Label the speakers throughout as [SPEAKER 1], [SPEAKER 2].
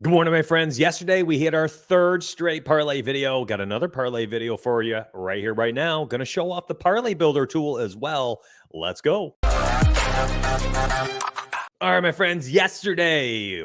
[SPEAKER 1] Good morning, my friends. Yesterday, we hit our third straight parlay video. Got another parlay video for you right here, right now. Going to show off the parlay builder tool as well. Let's go. All right, my friends, yesterday,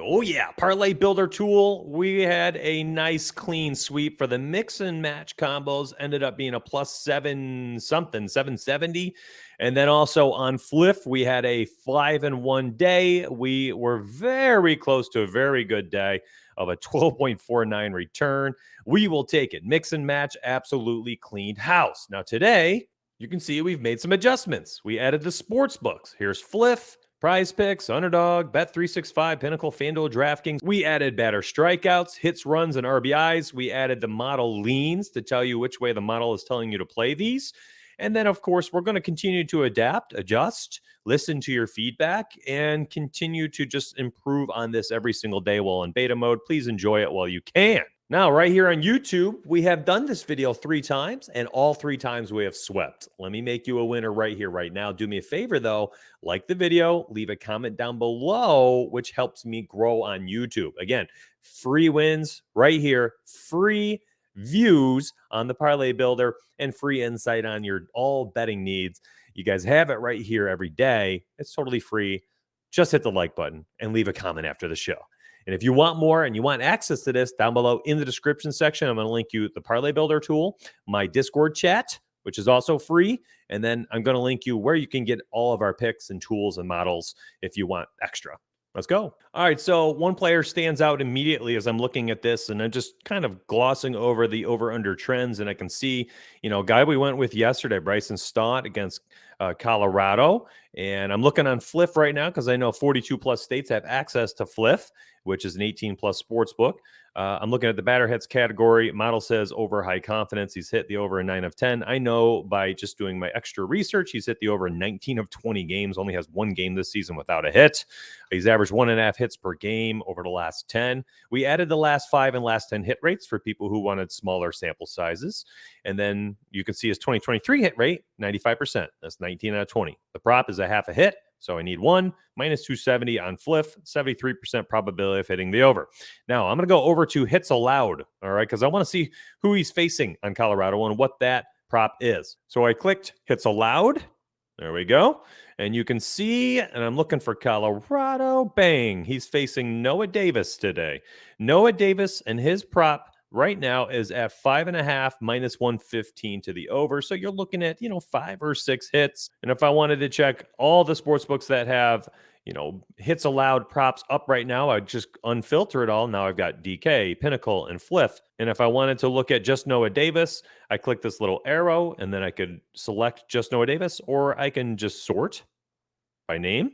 [SPEAKER 1] parlay builder tool. We had a nice clean sweep for the mix and match combos, ended up being a plus 770. And then also on Fliff, we had a 5-1 day. We were very close to a very good day of a 12.49 return. We will take it. Mix and match absolutely cleaned house. Now today, you can see we've made some adjustments. We added the sports books. Here's Fliff, Prize Picks, Underdog, Bet365, Pinnacle, FanDuel, DraftKings. We added batter strikeouts, hits, runs, and RBIs. We added the model leans to tell you which way the model is telling you to play these. And then, of course, we're going to continue to adapt, adjust, listen to your feedback, and continue to just improve on this every single day while in beta mode. Please enjoy it while you can. Now, right here on YouTube, we have done this video 3 times, and all 3 times we have swept. Let me make you a winner right here, right now. Do me a favor, though. Like the video, leave a comment down below, which helps me grow on YouTube. Again, free wins right here, free views on the parlay builder, and free insight on your all betting needs. You guys have it right here every day. It's totally free. Just hit the like button and leave a comment after the show. And if you want more and you want access to this, down below in the description section, I'm going to link you the parlay builder tool, my Discord chat, which is also free. And then I'm going to link you where you can get all of our picks and tools and models if you want extra. Let's go. All right, so one player stands out immediately as I'm looking at this, and I'm just kind of glossing over the over-under trends, and I can see, guy we went with yesterday, Bryson Stott against Colorado, and I'm looking on Fliff right now because I know 42-plus states have access to Fliff, which is an 18-plus sports book. I'm looking at the batter hits category. Model says over high confidence. He's hit the over in 9 of 10. I know by just doing my extra research, he's hit the over in 19 of 20 games. Only has 1 game this season without a hit. He's averaged 1.5 hits per game over the last 10. We added the last 5 and last 10 hit rates for people who wanted smaller sample sizes. And then you can see his 2023 hit rate, 95%. That's 19 out of 20. The prop is a half a hit. So I need 1, minus 270 on Fliff, 73% probability of hitting the over. Now, I'm going to go over to hits allowed, all right, because I want to see who he's facing on Colorado and what that prop is. So I clicked hits allowed. There we go. And you can see, and I'm looking for Colorado. Bang. He's facing Noah Davis today. Noah Davis and his prop right now is at 5.5 minus 115 to the over. So you're looking at, 5 or 6 hits. And if I wanted to check all the sports books that have, hits allowed props up right now, I just unfilter it all. Now I've got DK, Pinnacle, and Fliff. And if I wanted to look at just Noah Davis, I click this little arrow and then I could select just Noah Davis, or I can just sort by name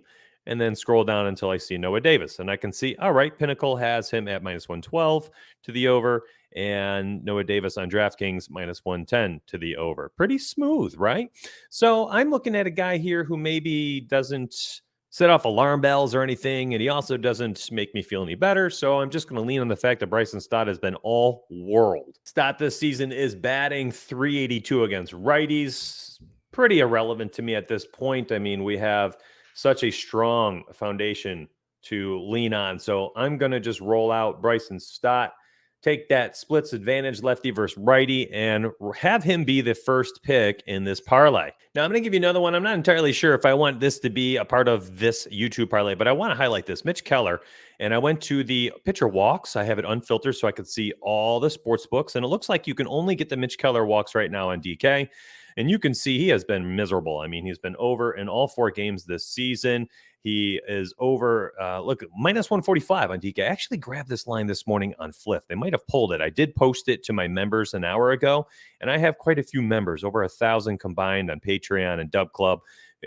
[SPEAKER 1] and then scroll down until I see Noah Davis. And I can see, all right, Pinnacle has him at minus 112 to the over, and Noah Davis on DraftKings minus 110 to the over. Pretty smooth, right? So I'm looking at a guy here who maybe doesn't set off alarm bells or anything, and he also doesn't make me feel any better. So I'm just going to lean on the fact that Bryson Stott has been all world. Stott this season is batting .382 against righties. Pretty irrelevant to me at this point. I mean, we have such a strong foundation to lean on. So I'm going to just roll out Bryson Stott, take that splits advantage lefty versus righty, and have him be the first pick in this parlay. Now, I'm going to give you another one. I'm not entirely sure if I want this to be a part of this YouTube parlay, but I want to highlight this. Mitch Keller, and I went to the pitcher walks. I have it unfiltered so I could see all the sports books, and it looks like you can only get the Mitch Keller walks right now on DK. And you can see he has been miserable. I mean, he's been over in all 4 games this season. He is over, look, minus 145 on DK. I actually grabbed this line this morning on Fliff. They might have pulled it. I did post it to my members an hour ago, and I have quite a few members, over 1,000 combined on Patreon and Dub Club.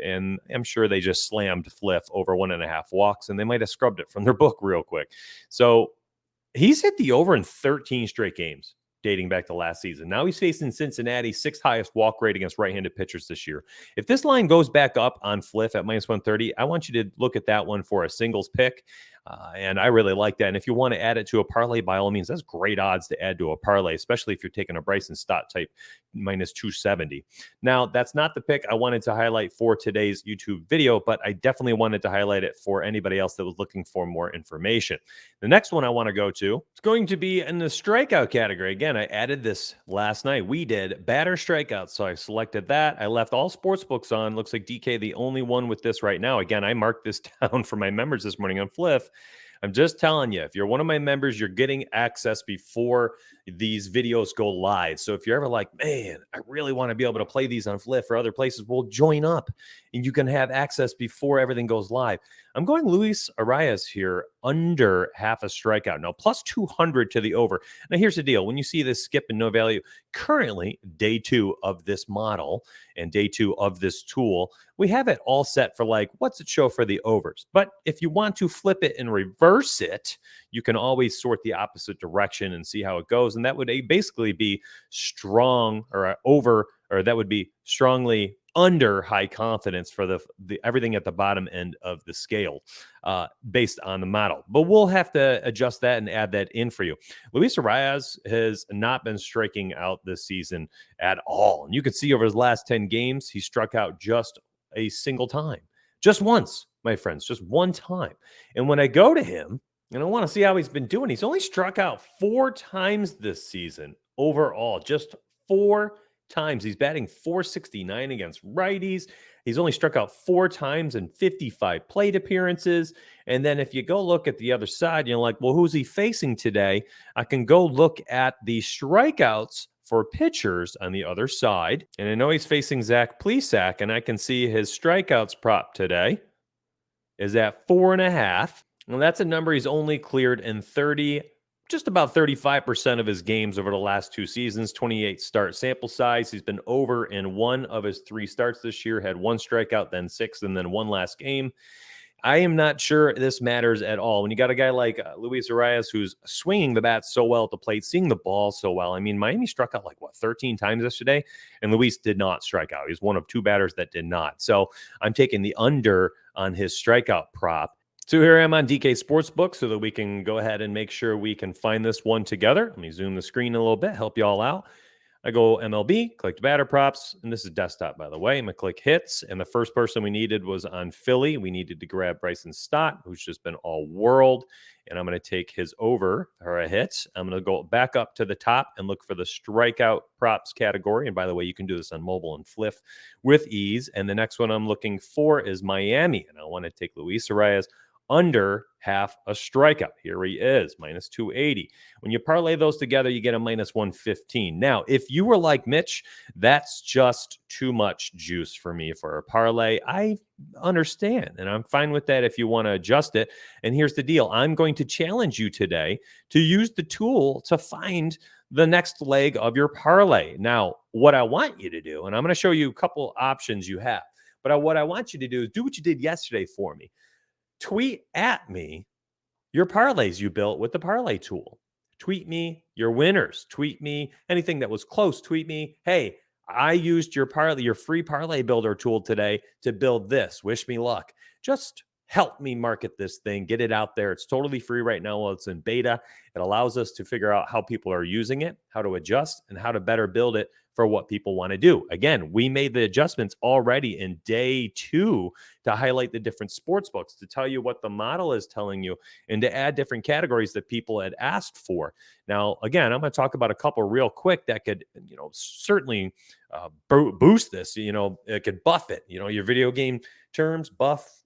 [SPEAKER 1] And I'm sure they just slammed Fliff over 1.5 walks, and they might have scrubbed it from their book real quick. So he's hit the over in 13 straight games dating back to last season. Now he's facing Cincinnati, 6th highest walk rate against right-handed pitchers this year. If this line goes back up on Fliff at minus 130, I want you to look at that one for a singles pick. And I really like that. And if you want to add it to a parlay, by all means, that's great odds to add to a parlay, especially if you're taking a Bryson Stott type minus 270. Now, that's not the pick I wanted to highlight for today's YouTube video, but I definitely wanted to highlight it for anybody else that was looking for more information. The next one I want to go to is going to be in the strikeout category. Again, I added this last night. We did batter strikeouts, so I selected that. I left all sports books on. Looks like DK the only one with this right now. Again, I marked this down for my members this morning on Fliff. I'm just telling you, if you're one of my members, you're getting access before these videos go live. So if you're ever like, man, I really want to be able to play these on Fliff or other places, well, join up and you can have access before everything goes live. I'm going Luis Arraez here under half a strikeout. Now, plus 200 to the over. Now, here's the deal. When you see this skip and no value, currently day 2 of this model and day 2 of this tool, we have it all set for like, what's it show for the overs? But if you want to flip it and reverse it, you can always sort the opposite direction and see how it goes. And that would basically be strong or over, or that would be strongly under high confidence for the everything at the bottom end of the scale based on the model. But we'll have to adjust that and add that in for you. Luis Arraez has not been striking out this season at all. And you can see over his last 10 games, he struck out just a single time. Just once, my friends, just one time. And when I go to him, and I want to see how he's been doing, he's only struck out 4 times this season overall, just 4 times. He's batting .469 against righties. He's only struck out 4 times in 55 plate appearances. And then if you go look at the other side, you're like, well, who's he facing today? I can go look at the strikeouts for pitchers on the other side. And I know he's facing Zach Plesac, and I can see his strikeouts prop today is at 4.5. Well, that's a number he's only cleared in just about 35% of his games over the last 2 seasons, 28 start sample size. He's been over in 1 of his 3 starts this year, had 1 strikeout, then 6, and then 1 last game. I am not sure this matters at all. When you got a guy like Luis Arraez, who's swinging the bat so well at the plate, seeing the ball so well. I mean, Miami struck out 13 times yesterday, and Luis did not strike out. He's one of 2 batters that did not. So I'm taking the under on his strikeout prop. So here I am on DK Sportsbook so that we can go ahead and make sure we can find this one together. Let me zoom the screen a little bit, help you all out. I go MLB, click the batter props, and this is desktop, by the way. I'm going to click hits, and the first person we needed was on Philly. We needed to grab Bryson Stott, who's just been all world, and I'm going to take his over or a hit. I'm going to go back up to the top and look for the strikeout props category. And by the way, you can do this on mobile and Fliff with ease. And the next one I'm looking for is Miami, and I want to take Luis Arraez under half a strikeout. Here he is, minus 280. When you parlay those together, you get a minus 115. Now, if you were like Mitch, that's just too much juice for me for a parlay. I understand, and I'm fine with that if you want to adjust it. And here's the deal. I'm going to challenge you today to use the tool to find the next leg of your parlay. Now, what I want you to do, and I'm going to show you a couple options you have, but what I want you to do is do what you did yesterday for me. Tweet at me your parlays you built with the parlay tool. Tweet me your winners. Tweet me anything that was close. Tweet me, hey, I used your free parlay builder tool today to build this. Wish me luck. Just help me market this thing, get it out there. It's totally free right now while it's in beta. It allows us to figure out how people are using it, how to adjust, and how to better build it for what people want to do. Again, we made the adjustments already in day 2 to highlight the different sports books, to tell you what the model is telling you, and to add different categories that people had asked for. Now, again, I'm going to talk about a couple real quick that could, certainly boost this. It could buff it. Your video game terms, buff,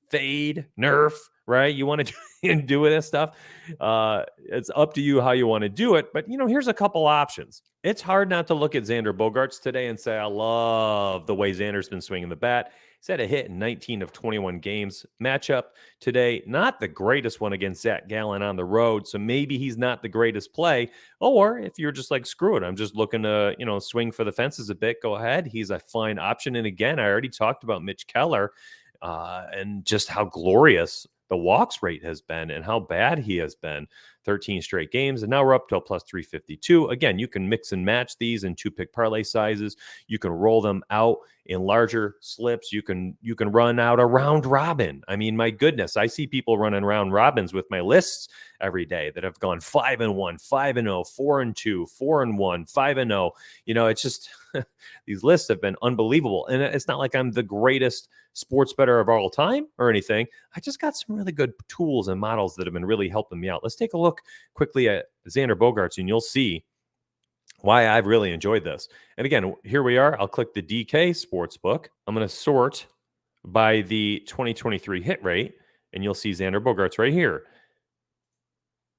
[SPEAKER 1] fade, nerf, right? You want to do this stuff. It's up to you how you want to do it. But, here's a couple options. It's hard not to look at Xander Bogaerts today and say, I love the way Xander's been swinging the bat. He's had a hit in 19 of 21 games. Matchup today, not the greatest one against Zach Gallen on the road. So maybe he's not the greatest play. Or if you're just like, screw it, I'm just looking to, swing for the fences a bit, go ahead. He's a fine option. And again, I already talked about Mitch Keller and just how glorious the walks rate has been and how bad he has been. 13 straight games, and now we're up to a plus 352. Again, you can mix and match these in 2-pick parlay sizes. You can roll them out In larger slips, you can run out a round robin. I mean, my goodness, I see people running round robins with my lists every day that have gone 5-1, 5-0, 4-2, 4-1, 5-0. It's just these lists have been unbelievable. And it's not like I'm the greatest sports bettor of all time or anything. I just got some really good tools and models that have been really helping me out. Let's take a look quickly at Xander Bogaerts, and you'll see why I've really enjoyed this. And again, here we are. I'll click the DK Sportsbook. I'm going to sort by the 2023 hit rate, and you'll see Xander Bogaerts right here.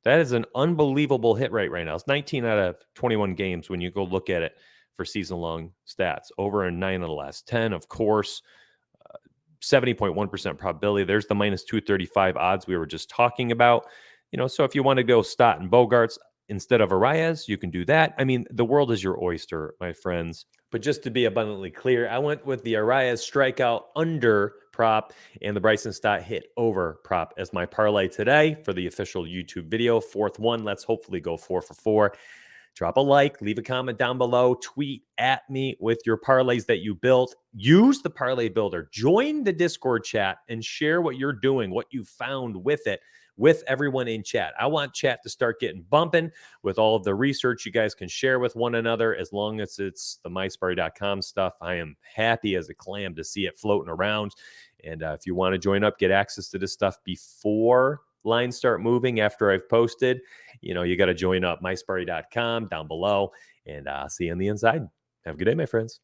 [SPEAKER 1] That is an unbelievable hit rate right now. It's 19 out of 21 games when you go look at it for season-long stats. Over in 9 of the last 10, of course. 70.1% probability. There's the minus 235 odds we were just talking about. So if you want to go Stott and Bogaerts instead of Arraez, you can do that. I mean, the world is your oyster, my friends. But just to be abundantly clear, I went with the Arraez strikeout under prop and the Bryson Stott hit over prop as my parlay today for the official YouTube video. Fourth one. Let's hopefully go 4 for 4. Drop a like, leave a comment down below, tweet at me with your parlays that you built. Use the Parlay Builder. Join the Discord chat and share what you're doing, what you found with it, with everyone in chat. I want chat to start getting bumping with all of the research you guys can share with one another. As long as it's the mysparty.com stuff, I am happy as a clam to see it floating around. And if you want to join up, get access to this stuff before lines start moving after I've posted, you got to join up mysparty.com down below, and see you on the inside. Have a good day, my friends.